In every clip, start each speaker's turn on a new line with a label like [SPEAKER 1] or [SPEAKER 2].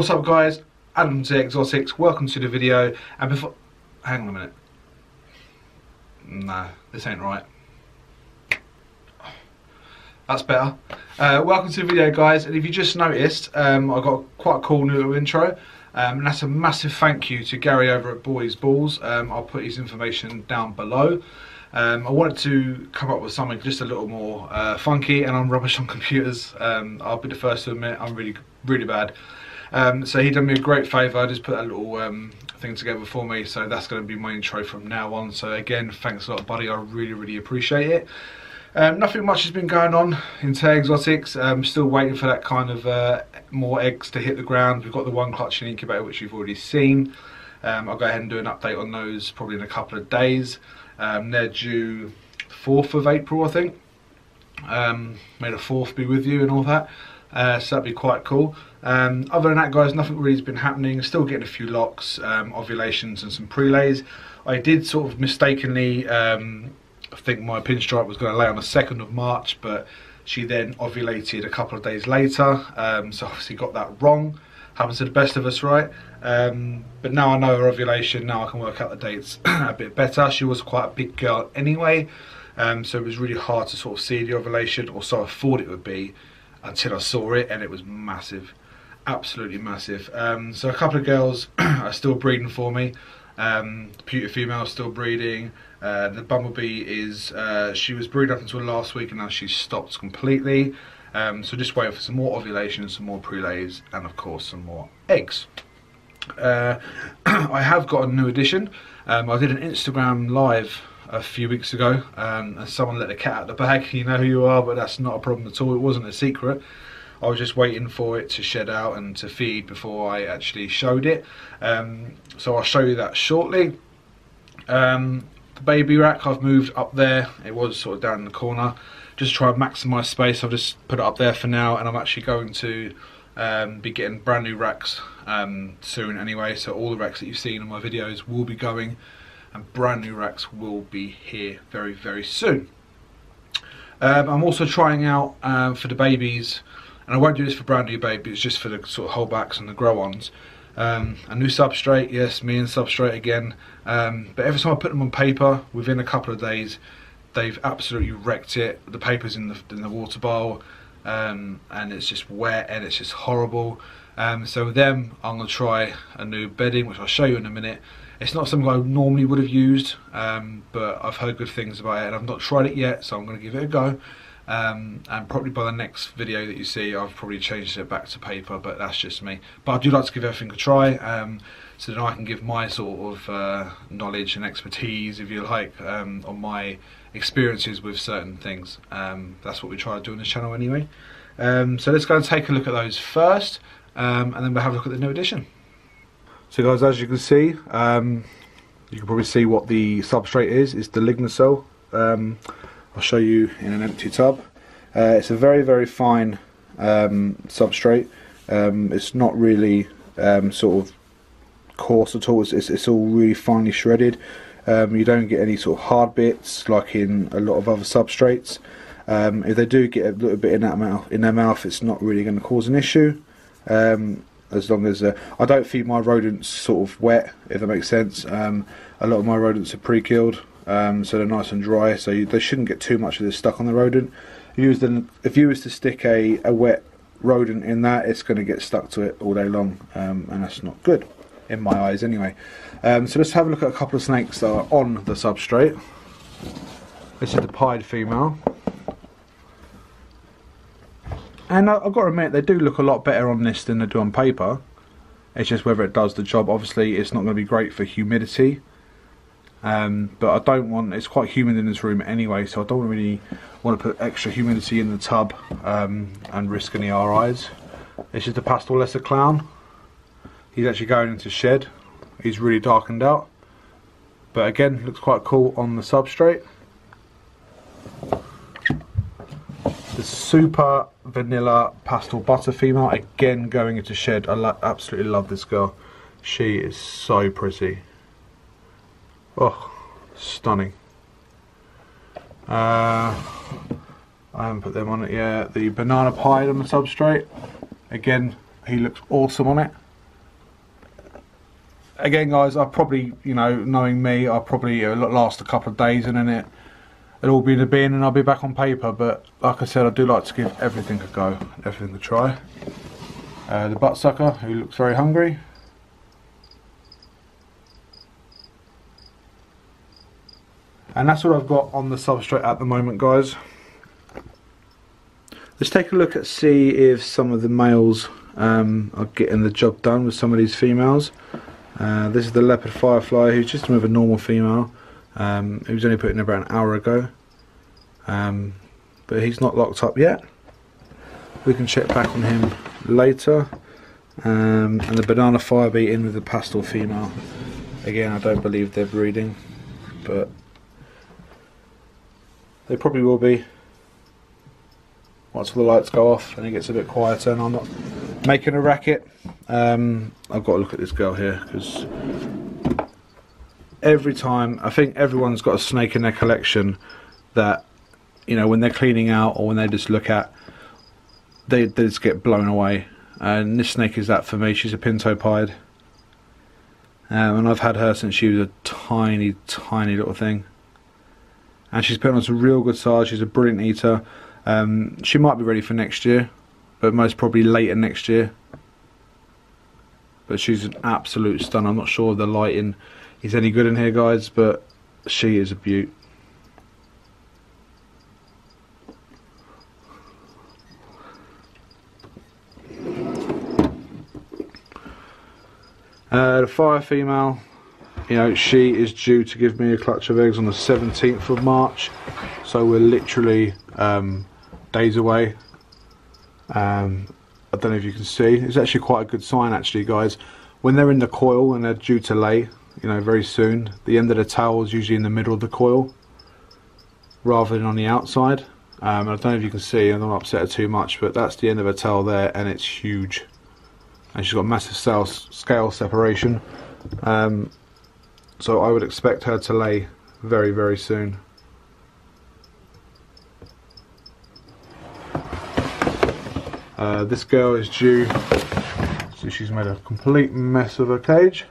[SPEAKER 1] What's up guys, Adam Z Exotics, welcome to the video. And before, hang on a minute, no, this ain't right, that's better. Welcome to the video guys, and if you just noticed, I got quite a cool new little intro, and that's a massive thank you to Gary over at Boyzballz. I'll put his information down below. I wanted to come up with something just a little more funky, and I'm rubbish on computers. I'll be the first to admit I'm really bad. So he done me a great favour, just put a little thing together for me, so that's going to be my intro from now on. So again, thanks a lot buddy, I really appreciate it. Nothing much has been going on in Tay Exotics. Still waiting for that kind of more eggs to hit the ground. We've got the one clutch and incubator which you've already seen. I'll go ahead and do an update on those probably in a couple of days. They're due 4th of April I think. May the 4th be with you and all that. So that'd be quite cool. Other than that guys, nothing really has been happening. Still getting a few locks, ovulations and some prelays. I did sort of mistakenly think my pinstripe was going to lay on the 2nd of March, but she then ovulated a couple of days later, so obviously got that wrong. Happens to the best of us, right? But now I know her ovulation, now I can work out the dates a bit better. She was quite a big girl anyway, so it was really hard to sort of see the ovulation, or so I thought it would be, until I saw it, and it was massive, absolutely massive. So a couple of girls are still breeding for me. The pewter female is still breeding. The bumblebee is, she was breeding up until last week, and now she's stopped completely. So just waiting for some more ovulation, some more prelays, and of course some more eggs. I have got a new addition. I did an Instagram live a few weeks ago, and someone let the cat out of the bag. You know who you are, but that's not a problem at all. It wasn't a secret. I was just waiting for it to shed out and to feed before I actually showed it. So I'll show you that shortly. The baby rack I've moved up there. It was sort of down in the corner. Just try and maximise space. I've just put it up there for now, and I'm actually going to be getting brand new racks soon anyway. So all the racks that you've seen in my videos will be going, and brand new racks will be here very soon. I'm also trying out for the babies, and I won't do this for brand new babies, just for the sort of holdbacks and the grow-ons. A new substrate, yes, me and substrate again. But every time I put them on paper, within a couple of days, they've absolutely wrecked it. The paper's in the water bowl, and it's just wet and it's just horrible. So with them, I'm going to try a new bedding, which I'll show you in a minute. It's not something I normally would have used, but I've heard good things about it, and I've not tried it yet, so I'm going to give it a go. And probably by the next video that you see, I've probably changed it back to paper, but that's just me. But I do like to give everything a try, so then I can give my sort of knowledge and expertise, if you like, on my experiences with certain things. That's what we try to do on this channel anyway. So let's go and take a look at those first, and then we'll have a look at the new edition. So guys, as you can see, you can probably see what the substrate is. It's the Lignocell. I'll show you in an empty tub. It's a very fine substrate. It's not really sort of coarse at all. It's all really finely shredded. You don't get any sort of hard bits like in a lot of other substrates. If they do get a little bit in their mouth, it's not really going to cause an issue. As long as I don't feed my rodents sort of wet, if that makes sense. A lot of my rodents are pre-killed, so they're nice and dry, so they shouldn't get too much of this stuck on the rodent. If you was to stick a wet rodent in that, it's going to get stuck to it all day long, and that's not good, in my eyes anyway. So let's have a look at a couple of snakes that are on the substrate. This is the pied female. And I've got to admit, they do look a lot better on this than they do on paper. It's just whether it does the job. Obviously, it's not going to be great for humidity. But I don't want, it's quite humid in this room anyway, so I don't really want to put extra humidity in the tub and risk any RIs. This is the pastel lesser clown. He's actually going into shed. He's really darkened out. But again, looks quite cool on the substrate. The super vanilla pastel butter female, again going into shed. I absolutely love this girl. She is so pretty. Oh, stunning. I haven't put them on it yet. The banana pie on the substrate. Again, he looks awesome on it. again, guys, I'll probably, you know, knowing me, it'll last a couple of days and then it'll all be in the bin and I'll be back on paper. But like I said, I do like to give everything a go, everything a try. The butt sucker, who looks very hungry. And that's what I've got on the substrate at the moment, guys. Let's take a look at see if some of the males are getting the job done with some of these females. This is the leopard firefly, who's just with a normal female. He was only put in about an hour ago, but he's not locked up yet. We can check back on him later. And the banana firebee in with the pastel female. Again, I don't believe they're breeding, but they probably will be once all the lights go off and it gets a bit quieter and I'm not making a racket. I've got to look at this girl here, because every time, I think everyone's got a snake in their collection that, you know, when they're cleaning out or when they just look at, they just get blown away. And this snake is that for me. She's a pinto pied, and I've had her since she was a tiny little thing, and she's putting on some real good size. She's a brilliant eater. She might be ready for next year, but most probably later next year. But she's an absolute stun. I'm not sure the lighting is any good in here, guys, but she is a beaut. The fire female, you know, she is due to give me a clutch of eggs on the 17th of March, so we're literally days away. I don't know if you can see, it's actually quite a good sign actually, guys. When they're in the coil and they're due to lay, you know, very soon, the end of the towel is usually in the middle of the coil rather than on the outside. I don't know if you can see, I don't upset her too much, but that's the end of her tail there, and it's huge. And she's got massive scale separation, so I would expect her to lay very, very soon. This girl is due, so she's made a complete mess of her cage,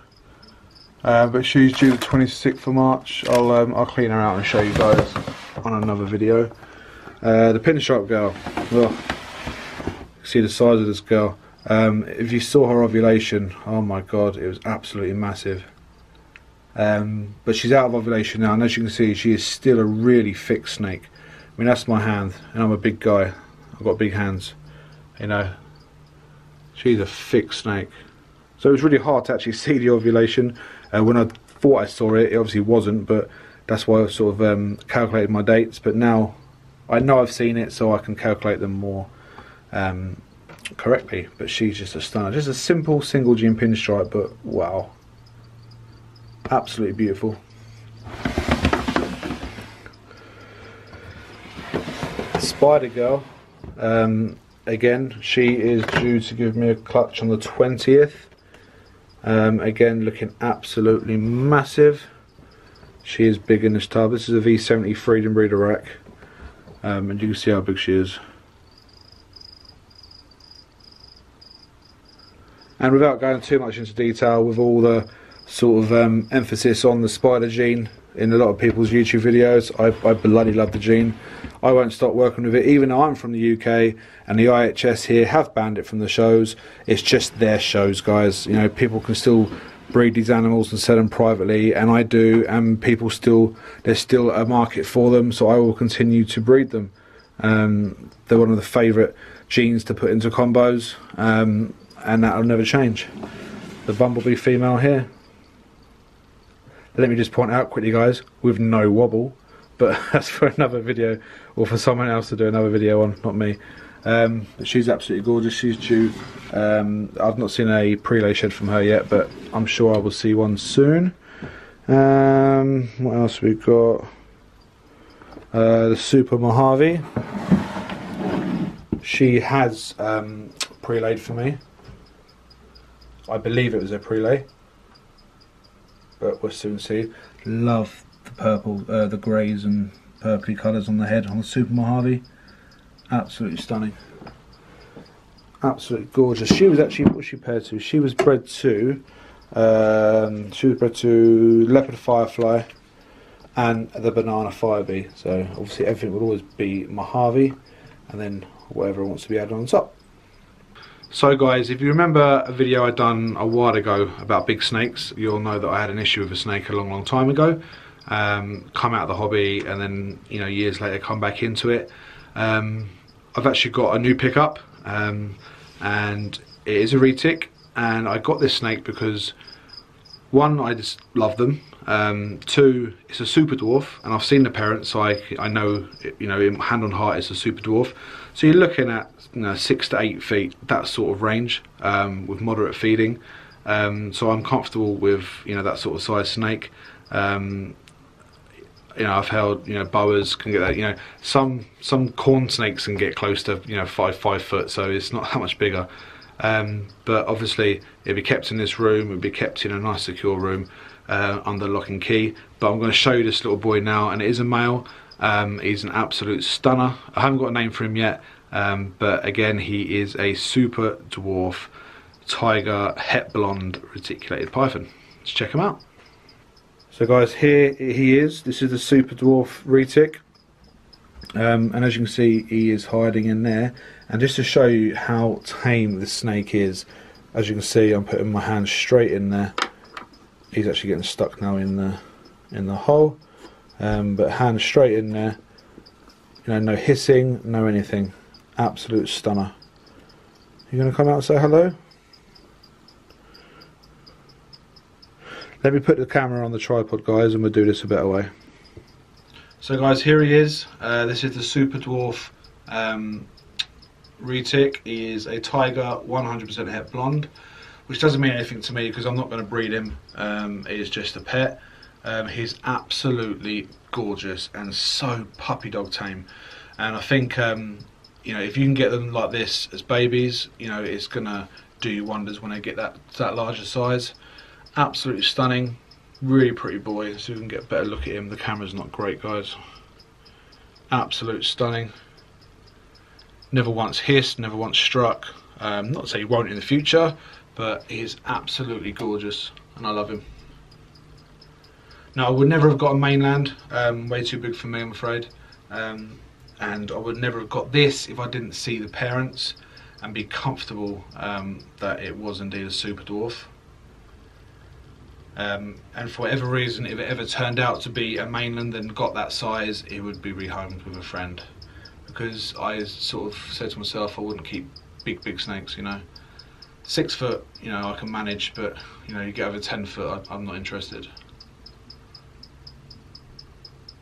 [SPEAKER 1] but she's due the 26th of March. I'll clean her out and show you guys on another video. The pinstripe girl, well, see the size of this girl. If you saw her ovulation, oh my god, it was absolutely massive. But she's out of ovulation now, and as you can see, she is still a really thick snake. I mean, that's my hand, and I'm a big guy. I've got big hands, you know. She's a thick snake. So it was really hard to actually see the ovulation. When I thought I saw it, it obviously wasn't, but that's why I sort of calculated my dates. But now I know I've seen it, so I can calculate them more correctly. But she's just a stunner. Just a simple single gene pinstripe, but wow, absolutely beautiful. Spider girl, again, she is due to give me a clutch on the 20th. Again, looking absolutely massive. She is big in this tub. This is a V70 Freedom breeder rack, and you can see how big she is. And without going too much into detail, with all the sort of emphasis on the spider gene in a lot of people's YouTube videos, I bloody love the gene. I won't stop working with it, even though I'm from the UK and the IHS here have banned it from the shows. It's just their shows, guys. You know, people can still breed these animals and sell them privately, and I do, and people still, there's still a market for them, so I will continue to breed them. They're one of the favourite genes to put into combos, and that'll never change. The bumblebee female here, let me just point out quickly, guys, with no wobble, but that's for another video, or for someone else to do another video on, not me. But she's absolutely gorgeous. She's due. I've not seen a pre-lay shed from her yet, but I'm sure I will see one soon. What else we got? The Super Mojave. She has pre-laid for me. I believe it was a pre-lay, but we'll soon see. Love the purple, the greys and purpley colours on the head on the Super Mojave. Absolutely stunning. Absolutely gorgeous. She was actually, what was she paired to? She was bred to
[SPEAKER 2] super to leopard firefly, and the banana fire bee. So obviously everything would always be Mojave, and then whatever wants to be added on top.
[SPEAKER 1] So guys, if you remember a video I done a while ago about big snakes, you'll know that I had an issue with a snake a long time ago. Come out of the hobby, and then years later come back into it. I've actually got a new pickup, and it is a retic, and I got this snake because one, I just love them. Two, it's a super dwarf, and I've seen the parents, so I know, hand on heart, it's a super dwarf. So you're looking at 6 to 8 feet, that sort of range, with moderate feeding. So I'm comfortable with that sort of size snake. I've held boas can get that. Some corn snakes can get close to 5 foot, so it's not that much bigger. But obviously it'd be kept in this room, it'd be kept in a nice secure room under lock and key. But I'm going to show you this little boy now, and it is a male. He's an absolute stunner. I haven't got a name for him yet, but again, he is a super dwarf tiger het blonde reticulated python. Let's check him out. So guys, here he is. This is the super dwarf retic, and as you can see, he is hiding in there. And just to show you how tame this snake is, as you can see, I'm putting my hand straight in there. He's actually getting stuck now in the hole, but hand straight in there. No hissing, no anything. Absolute stunner. You gonna come out and say hello? Let me put the camera on the tripod, guys, and we'll do this a better way. So guys, here he is. This is the super dwarf retic. He is a tiger, 100% het blonde, which doesn't mean anything to me because I'm not going to breed him. He is just a pet. He's absolutely gorgeous and so puppy dog tame. And I think if you can get them like this as babies, it's gonna do you wonders when they get that larger size. Absolutely stunning, really pretty boy. So we can get a better look at him. The camera's not great, guys. Absolute stunning. Never once hissed, never once struck. Not to say he won't in the future, but he's absolutely gorgeous, and I love him. Now, I would never have got a mainland, way too big for me, I'm afraid. And I would never have got this if I didn't see the parents and be comfortable that it was indeed a super dwarf. And for whatever reason, if it ever turned out to be a mainland and got that size, it would be rehomed with a friend. Because I sort of said to myself I wouldn't keep big snakes, 6 foot, I can manage, but you get over 10 foot, I'm not interested.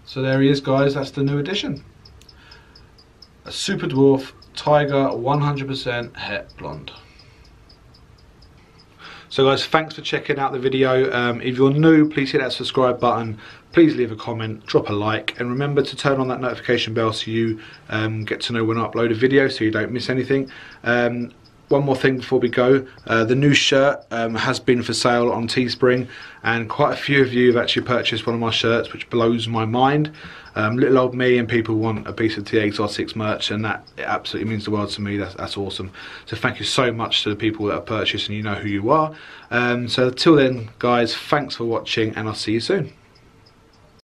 [SPEAKER 1] So there he is, guys. That's the new addition. A super dwarf tiger, 100% het blonde. So guys, thanks for checking out the video. If you're new, please hit that subscribe button, please leave a comment, drop a like, and remember to turn on that notification bell so you get to know when I upload a video so you don't miss anything. One more thing before we go, the new shirt has been for sale on Teespring, and quite a few of you have actually purchased one of my shirts, which blows my mind. Little old me and people want a piece of TA Exotics merch, and that it absolutely means the world to me. That's awesome. So thank you so much to the people that have purchased, and you know who you are. So till then, guys, thanks for watching, and I'll see you soon.